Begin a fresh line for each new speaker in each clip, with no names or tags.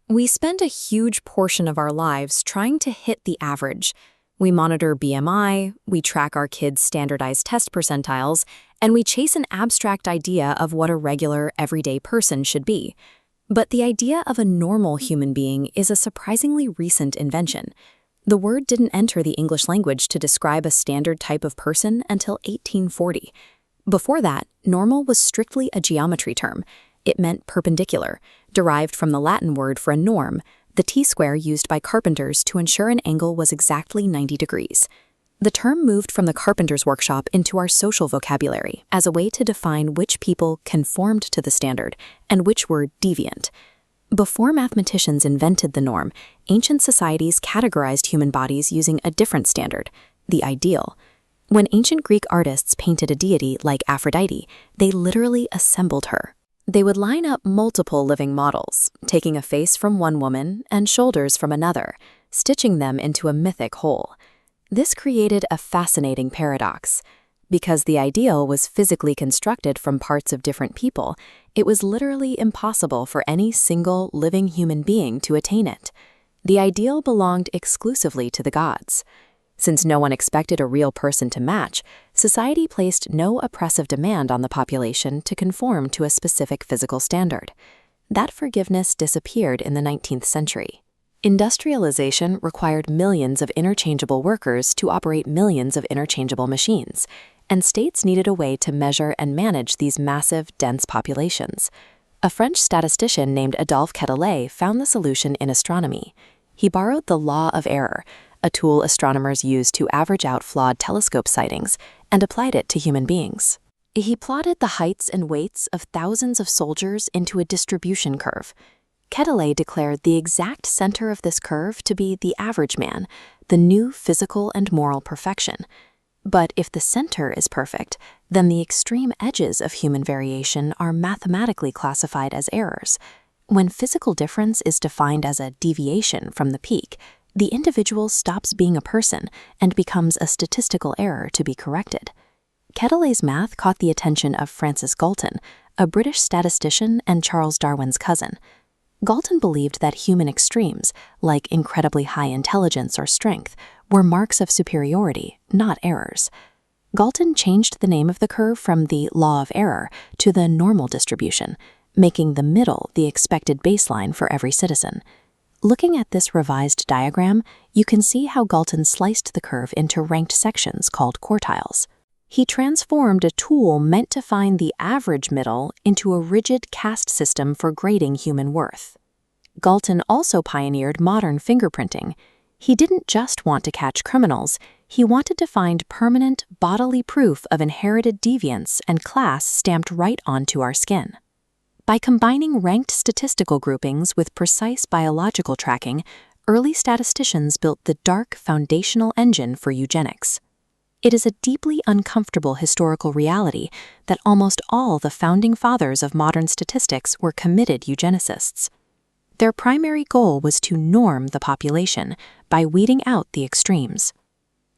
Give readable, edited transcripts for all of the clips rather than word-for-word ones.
We spend a huge portion of our lives trying to hit the average. We monitor BMI, we track our kids' standardized test percentiles, and we chase an abstract idea of what a regular, everyday person should be. But the idea of a normal human being is a surprisingly recent invention. The word didn't enter the English language to describe a standard type of person until 1840. Before that, normal was strictly a geometry term. It meant perpendicular, derived from the Latin word for a norm, the T-square used by carpenters to ensure an angle was exactly 90 degrees. The term moved from the carpenter's workshop into our social vocabulary as a way to define which people conformed to the standard and which were deviant. Before mathematicians invented the norm, ancient societies categorized human bodies using a different standard, the ideal. When ancient Greek artists painted a deity like Aphrodite, they literally assembled her. They would line up multiple living models, taking a face from one woman and shoulders from another, stitching them into a mythic whole. This created a fascinating paradox. Because the ideal was physically constructed from parts of different people, it was literally impossible for any single living human being to attain it. The ideal belonged exclusively to the gods. Since no one expected a real person to match, society placed no oppressive demand on the population to conform to a specific physical standard. That forgiveness disappeared in the 19th century. Industrialization required millions of interchangeable workers to operate millions of interchangeable machines, and states needed a way to measure and manage these massive, dense populations. A French statistician named Adolphe Quetelet found the solution in astronomy. He borrowed the law of error, a tool astronomers use to average out flawed telescope sightings, and applied it to human beings. He plotted the heights and weights of thousands of soldiers into a distribution curve. Quetelet declared the exact center of this curve to be the average man, the new physical and moral perfection. But if the center is perfect, then the extreme edges of human variation are mathematically classified as errors. When physical difference is defined as a deviation from the peak, the individual stops being a person and becomes a statistical error to be corrected. Quetelet's math caught the attention of Francis Galton, a British statistician and Charles Darwin's cousin. Galton believed that human extremes, like incredibly high intelligence or strength, were marks of superiority, not errors. Galton changed the name of the curve from the law of error to the normal distribution, making the middle the expected baseline for every citizen. Looking at this revised diagram, you can see how Galton sliced the curve into ranked sections called quartiles. He transformed a tool meant to find the average middle into a rigid caste system for grading human worth. Galton also pioneered modern fingerprinting. He didn't just want to catch criminals, he wanted to find permanent bodily proof of inherited deviance and class stamped right onto our skin. By combining ranked statistical groupings with precise biological tracking, early statisticians built the dark foundational engine for eugenics. It is a deeply uncomfortable historical reality that almost all the founding fathers of modern statistics were committed eugenicists. Their primary goal was to norm the population by weeding out the extremes.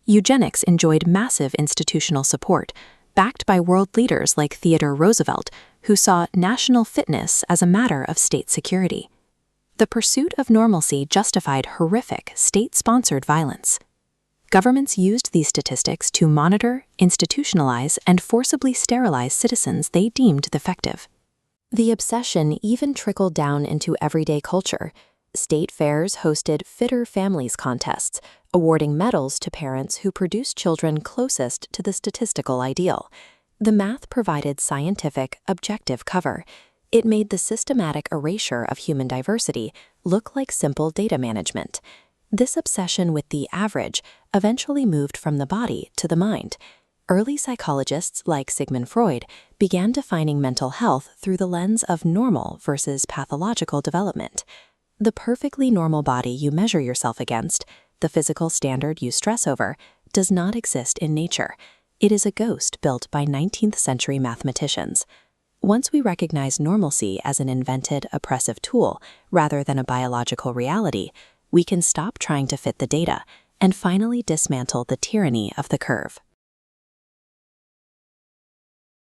Eugenics enjoyed massive institutional support, backed by world leaders like Theodore Roosevelt, who saw national fitness as a matter of state security. The pursuit of normalcy justified horrific state-sponsored violence. Governments used these statistics to monitor, institutionalize, and forcibly sterilize citizens they deemed defective. The obsession even trickled down into everyday culture. State fairs hosted Fitter Families contests, awarding medals to parents who produced children closest to the statistical ideal. The math provided scientific, objective cover. It made the systematic erasure of human diversity look like simple data management. This obsession with the average eventually moved from the body to the mind. Early psychologists like Sigmund Freud began defining mental health through the lens of normal versus pathological development. The perfectly normal body you measure yourself against, the physical standard you stress over, does not exist in nature. It is a ghost built by 19th century mathematicians. Once we recognize normalcy as an invented, oppressive tool rather than a biological reality, we can stop trying to fit the data and finally dismantle the tyranny of the curve.